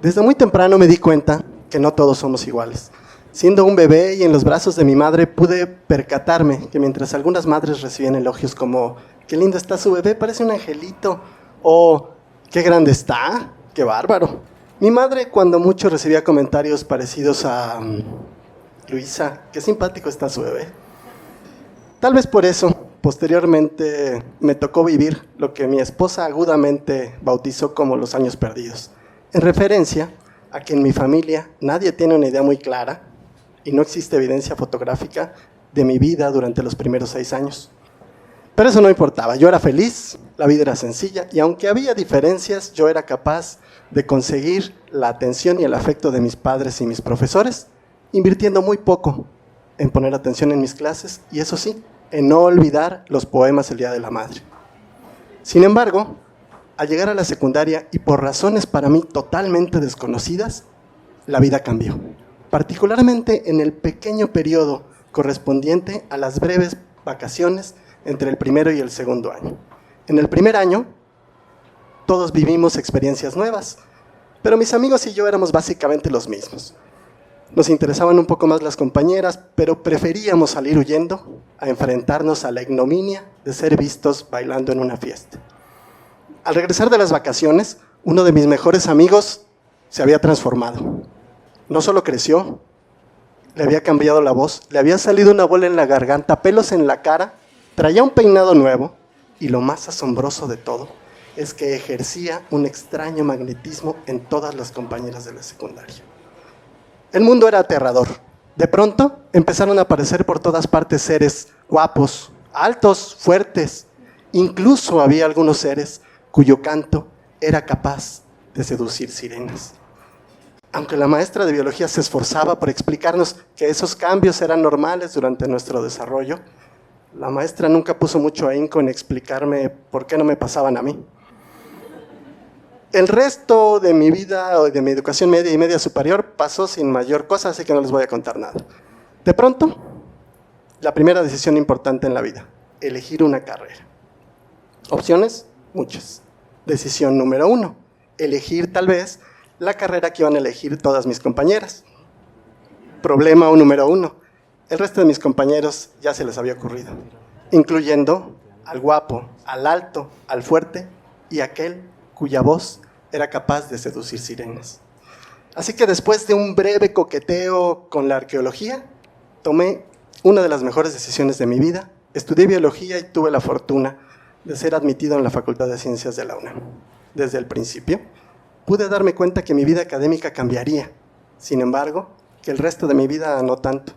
Desde muy temprano me di cuenta que no todos somos iguales. Siendo un bebé y en los brazos de mi madre, pude percatarme que mientras algunas madres recibían elogios como «qué lindo está su bebé, parece un angelito» o «qué grande está, qué bárbaro». Mi madre, cuando mucho, recibía comentarios parecidos a «Luisa, qué simpático está su bebé». Tal vez por eso, posteriormente, me tocó vivir lo que mi esposa agudamente bautizó como los años perdidos, en referencia a que en mi familia nadie tiene una idea muy clara y no existe evidencia fotográfica de mi vida durante los primeros 6 años. Pero eso no importaba, yo era feliz, la vida era sencilla y aunque había diferencias, yo era capaz de conseguir la atención y el afecto de mis padres y mis profesores, invirtiendo muy poco en poner atención en mis clases y eso sí, en no olvidar los poemas el Día de la Madre. Sin embargo, al llegar a la secundaria y por razones para mí totalmente desconocidas, la vida cambió. Particularmente en el pequeño periodo correspondiente a las breves vacaciones entre el primero y el segundo año. En el primer año, todos vivimos experiencias nuevas, pero mis amigos y yo éramos básicamente los mismos. Nos interesaban un poco más las compañeras, pero preferíamos salir huyendo a enfrentarnos a la ignominia de ser vistos bailando en una fiesta. Al regresar de las vacaciones, uno de mis mejores amigos se había transformado. No solo creció, le había cambiado la voz, le había salido una bola en la garganta, pelos en la cara, traía un peinado nuevo y lo más asombroso de todo es que ejercía un extraño magnetismo en todas las compañeras de la secundaria. El mundo era aterrador. De pronto empezaron a aparecer por todas partes seres guapos, altos, fuertes. Incluso había algunos seres cuyo canto era capaz de seducir sirenas. Aunque la maestra de biología se esforzaba por explicarnos que esos cambios eran normales durante nuestro desarrollo, la maestra nunca puso mucho ahínco en explicarme por qué no me pasaban a mí. El resto de mi vida, o de mi educación media y media superior, pasó sin mayor cosa, así que no les voy a contar nada. De pronto, la primera decisión importante en la vida, elegir una carrera. Opciones, muchas. Decisión número 1, elegir tal vez la carrera que iban a elegir todas mis compañeras. Problema número 1, el resto de mis compañeros ya se les había ocurrido, incluyendo al guapo, al alto, al fuerte y aquel cuya voz era capaz de seducir sirenas. Así que después de un breve coqueteo con la arqueología, tomé una de las mejores decisiones de mi vida, estudié biología y tuve la fortuna de ser admitido en la Facultad de Ciencias de la UNAM. Desde el principio, pude darme cuenta que mi vida académica cambiaría, sin embargo, que el resto de mi vida no tanto.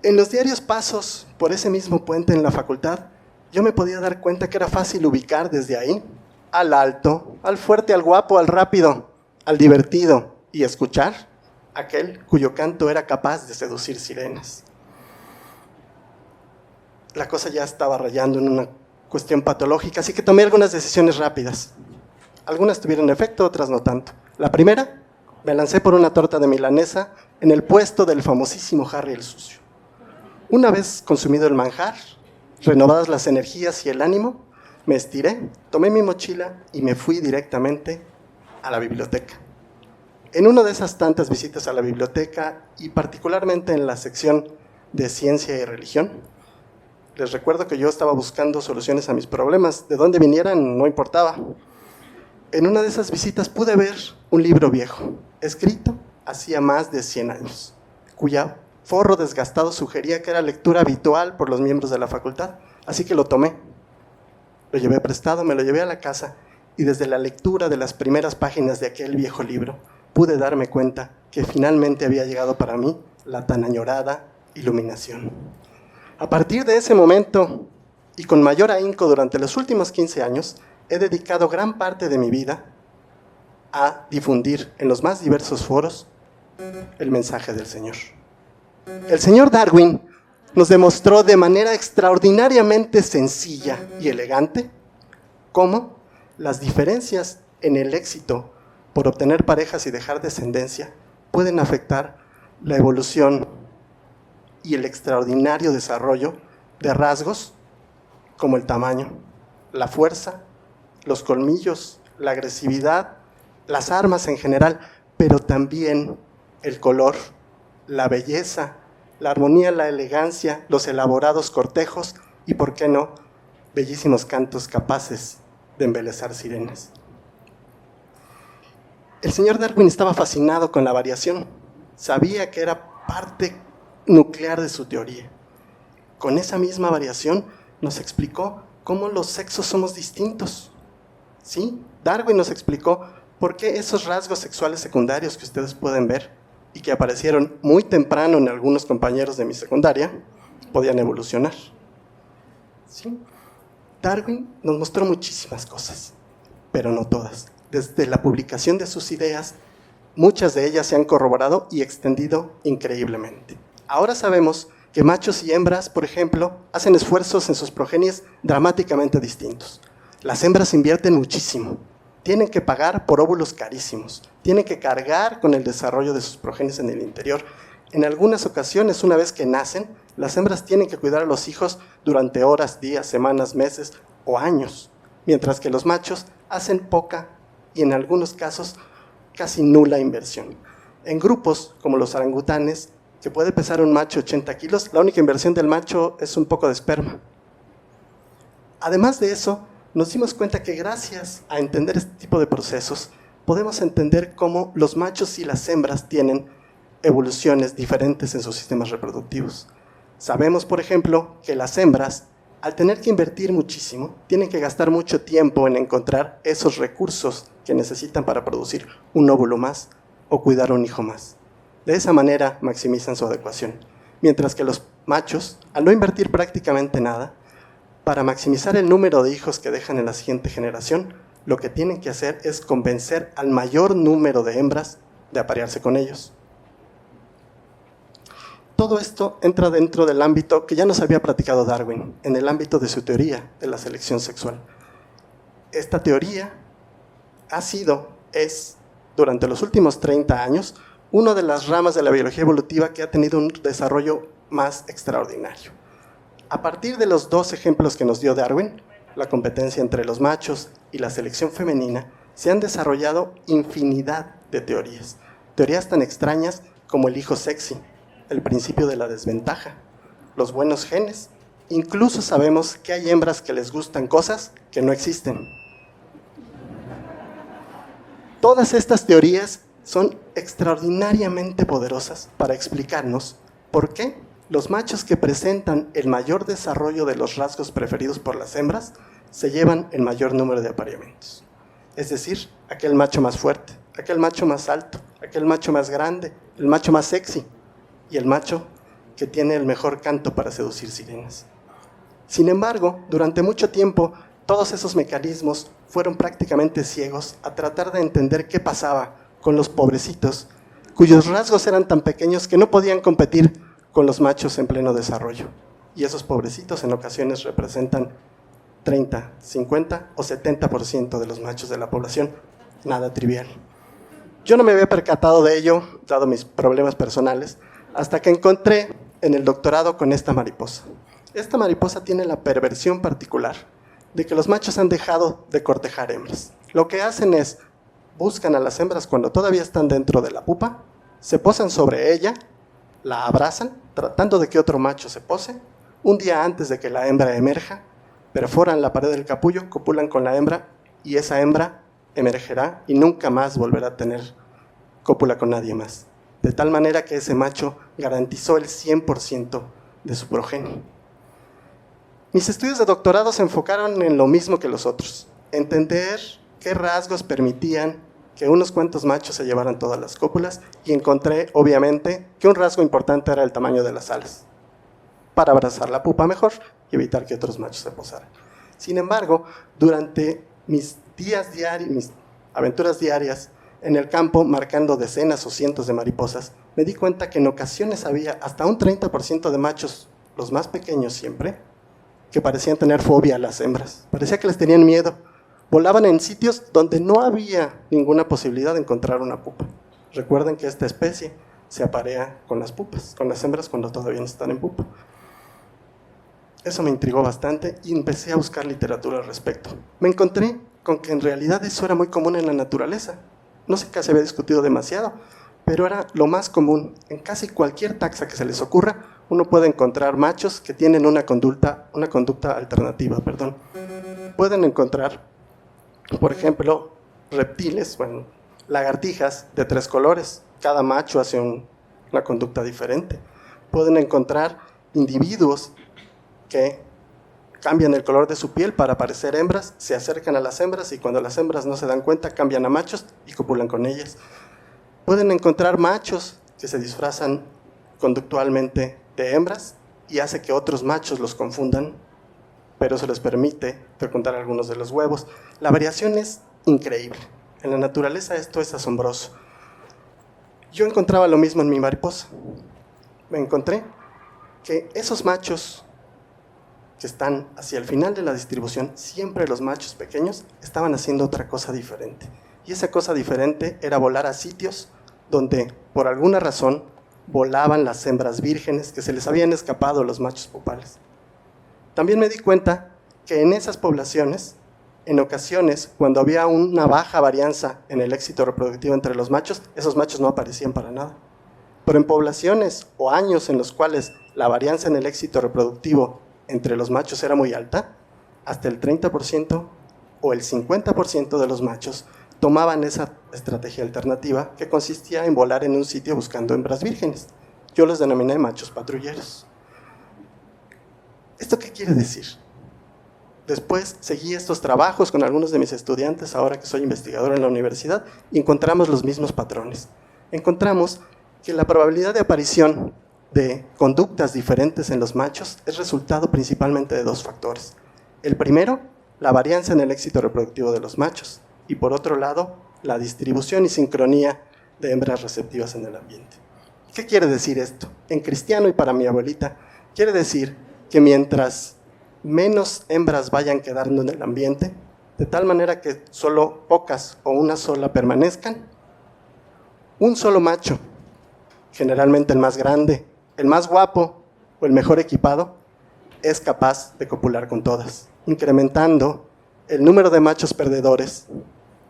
En los diarios pasos por ese mismo puente en la facultad, yo me podía dar cuenta que era fácil ubicar desde ahí al alto, al fuerte, al guapo, al rápido, al divertido y escuchar aquel cuyo canto era capaz de seducir sirenas. La cosa ya estaba rayando en una cuestión patológica, así que tomé algunas decisiones rápidas. Algunas tuvieron efecto, otras no tanto. La primera, me lancé por una torta de milanesa en el puesto del famosísimo Harry el Sucio. Una vez consumido el manjar, renovadas las energías y el ánimo, me estiré, tomé mi mochila y me fui directamente a la biblioteca. En una de esas tantas visitas a la biblioteca, y particularmente en la sección de ciencia y religión, les recuerdo que yo estaba buscando soluciones a mis problemas, de dónde vinieran no importaba. En una de esas visitas pude ver un libro viejo, escrito hacía más de 100 años, cuya forro desgastado sugería que era lectura habitual por los miembros de la facultad, así que lo tomé. Lo llevé prestado, me lo llevé a la casa y desde la lectura de las primeras páginas de aquel viejo libro pude darme cuenta que finalmente había llegado para mí la tan añorada iluminación. A partir de ese momento y con mayor ahínco durante los últimos 15 años, he dedicado gran parte de mi vida a difundir en los más diversos foros el mensaje del Señor. El señor Darwin nos demostró de manera extraordinariamente sencilla y elegante cómo las diferencias en el éxito por obtener parejas y dejar descendencia pueden afectar la evolución y el extraordinario desarrollo de rasgos como el tamaño, la fuerza, los colmillos, la agresividad, las armas en general, pero también el color, la belleza, la armonía, la elegancia, los elaborados cortejos y, ¿por qué no?, bellísimos cantos capaces de embelezar sirenas. El señor Darwin estaba fascinado con la variación. Sabía que era parte nuclear de su teoría. Con esa misma variación nos explicó cómo los sexos somos distintos. ¿Sí? Darwin nos explicó por qué esos rasgos sexuales secundarios que ustedes pueden ver y que aparecieron muy temprano en algunos compañeros de mi secundaria, podían evolucionar. ¿Sí? Darwin nos mostró muchísimas cosas, pero no todas. Desde la publicación de sus ideas, muchas de ellas se han corroborado y extendido increíblemente. Ahora sabemos que machos y hembras, por ejemplo, hacen esfuerzos en sus progenies dramáticamente distintos. Las hembras invierten muchísimo, tienen que pagar por óvulos carísimos, tienen que cargar con el desarrollo de sus progenies en el interior. En algunas ocasiones, una vez que nacen, las hembras tienen que cuidar a los hijos durante horas, días, semanas, meses o años, mientras que los machos hacen poca y en algunos casos casi nula inversión. En grupos como los orangutanes, que puede pesar un macho 80 kilos, la única inversión del macho es un poco de esperma. Además de eso, nos dimos cuenta que gracias a entender este tipo de procesos, podemos entender cómo los machos y las hembras tienen evoluciones diferentes en sus sistemas reproductivos. Sabemos, por ejemplo, que las hembras, al tener que invertir muchísimo, tienen que gastar mucho tiempo en encontrar esos recursos que necesitan para producir un óvulo más o cuidar un hijo más. De esa manera maximizan su adecuación. Mientras que los machos, al no invertir prácticamente nada, para maximizar el número de hijos que dejan en la siguiente generación, lo que tienen que hacer es convencer al mayor número de hembras de aparearse con ellos. Todo esto entra dentro del ámbito que ya nos había platicado Darwin, en el ámbito de su teoría de la selección sexual. Esta teoría es, durante los últimos 30 años, una de las ramas de la biología evolutiva que ha tenido un desarrollo más extraordinario. A partir de los dos ejemplos que nos dio Darwin, la competencia entre los machos y la selección femenina, se han desarrollado infinidad de teorías. Teorías tan extrañas como el hijo sexy, el principio de la desventaja, los buenos genes. Incluso sabemos que hay hembras que les gustan cosas que no existen. Todas estas teorías son extraordinariamente poderosas para explicarnos por qué los machos que presentan el mayor desarrollo de los rasgos preferidos por las hembras se llevan el mayor número de apareamientos. Es decir, aquel macho más fuerte, aquel macho más alto, aquel macho más grande, el macho más sexy y el macho que tiene el mejor canto para seducir sirenas. Sin embargo, durante mucho tiempo, todos esos mecanismos fueron prácticamente ciegos a tratar de entender qué pasaba con los pobrecitos, cuyos rasgos eran tan pequeños que no podían competir con los machos en pleno desarrollo. Y esos pobrecitos en ocasiones representan 30, 50 o 70% de los machos de la población. Nada trivial. Yo no me había percatado de ello, dado mis problemas personales, hasta que encontré en el doctorado con esta mariposa. Esta mariposa tiene la perversión particular de que los machos han dejado de cortejar hembras. Lo que hacen es, buscan a las hembras cuando todavía están dentro de la pupa, se posan sobre ella, la abrazan, tratando de que otro macho se pose. Un día antes de que la hembra emerja, perforan la pared del capullo, copulan con la hembra y esa hembra emergerá y nunca más volverá a tener cópula con nadie más. De tal manera que ese macho garantizó el 100% de su progenie. Mis estudios de doctorado se enfocaron en lo mismo que los otros, entender qué rasgos permitían que unos cuantos machos se llevaran todas las cópulas, y encontré, obviamente, que un rasgo importante era el tamaño de las alas, para abrazar la pupa mejor y evitar que otros machos se posaran. Sin embargo, durante mis aventuras diarias en el campo, marcando decenas o cientos de mariposas, me di cuenta que en ocasiones había hasta un 30% de machos, los más pequeños siempre, que parecían tener fobia a las hembras. Parecía que les tenían miedo. Volaban en sitios donde no había ninguna posibilidad de encontrar una pupa. Recuerden que esta especie se aparea con las pupas, con las hembras cuando todavía no están en pupa. Eso me intrigó bastante y empecé a buscar literatura al respecto. Me encontré con que en realidad eso era muy común en la naturaleza. No sé qué se había discutido demasiado, pero era lo más común. En casi cualquier taxa que se les ocurra, uno puede encontrar machos que tienen una conducta alternativa. Pueden encontrar, por ejemplo, reptiles, lagartijas de 3 colores. Cada macho hace una conducta diferente. Pueden encontrar individuos que cambian el color de su piel para parecer hembras, se acercan a las hembras y cuando las hembras no se dan cuenta cambian a machos y copulan con ellas. Pueden encontrar machos que se disfrazan conductualmente de hembras y hace que otros machos los confundan, pero se les permite fecundar algunos de los huevos. La variación es increíble. En la naturaleza esto es asombroso. Yo encontraba lo mismo en mi mariposa. Me encontré que esos machos que están hacia el final de la distribución, siempre los machos pequeños estaban haciendo otra cosa diferente. Y esa cosa diferente era volar a sitios donde, por alguna razón, volaban las hembras vírgenes que se les habían escapado los machos pupales. También me di cuenta que en esas poblaciones, en ocasiones, cuando había una baja varianza en el éxito reproductivo entre los machos, esos machos no aparecían para nada. Pero en poblaciones o años en los cuales la varianza en el éxito reproductivo entre los machos era muy alta, hasta el 30% o el 50% de los machos tomaban esa estrategia alternativa que consistía en volar en un sitio buscando hembras vírgenes. Yo los denominé machos patrulleros. ¿Esto qué quiere decir? Después seguí estos trabajos con algunos de mis estudiantes, ahora que soy investigador en la universidad, y encontramos los mismos patrones. Encontramos que la probabilidad de aparición de conductas diferentes en los machos es resultado principalmente de 2 factores. El primero, la varianza en el éxito reproductivo de los machos, y por otro lado, la distribución y sincronía de hembras receptivas en el ambiente. ¿Qué quiere decir esto? En cristiano y para mi abuelita, quiere decir que mientras menos hembras vayan quedando en el ambiente, de tal manera que solo pocas o una sola permanezcan, un solo macho, generalmente el más grande, el más guapo o el mejor equipado, es capaz de copular con todas, incrementando el número de machos perdedores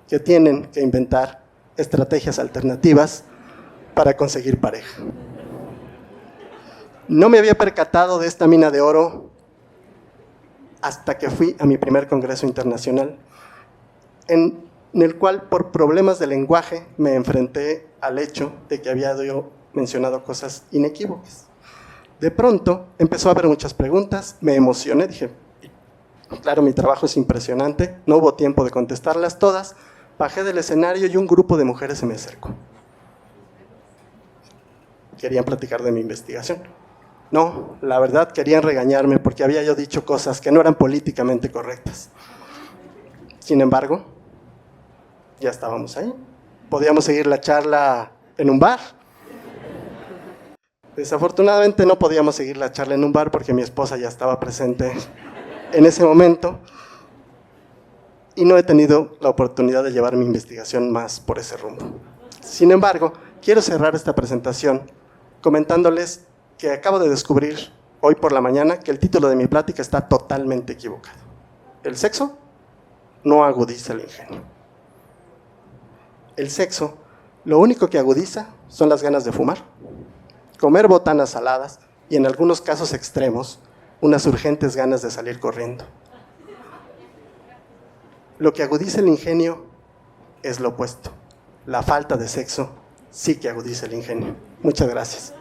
que tienen que inventar estrategias alternativas para conseguir pareja. No me había percatado de esta mina de oro hasta que fui a mi primer congreso internacional, en el cual por problemas de lenguaje me enfrenté al hecho de que había yo mencionado cosas inequívocas. De pronto empezó a haber muchas preguntas, me emocioné, dije, claro, mi trabajo es impresionante, no hubo tiempo de contestarlas todas, bajé del escenario y un grupo de mujeres se me acercó. Querían platicar de mi investigación. No, la verdad querían regañarme porque había yo dicho cosas que no eran políticamente correctas. Sin embargo, ya estábamos ahí. Podíamos seguir la charla en un bar. Desafortunadamente no podíamos seguir la charla en un bar porque mi esposa ya estaba presente en ese momento y no he tenido la oportunidad de llevar mi investigación más por ese rumbo. Sin embargo, quiero cerrar esta presentación comentándoles que acabo de descubrir hoy por la mañana que el título de mi plática está totalmente equivocado. El sexo no agudiza el ingenio. El sexo, lo único que agudiza son las ganas de fumar, comer botanas saladas y en algunos casos extremos, unas urgentes ganas de salir corriendo. Lo que agudiza el ingenio es lo opuesto. La falta de sexo sí que agudiza el ingenio. Muchas gracias.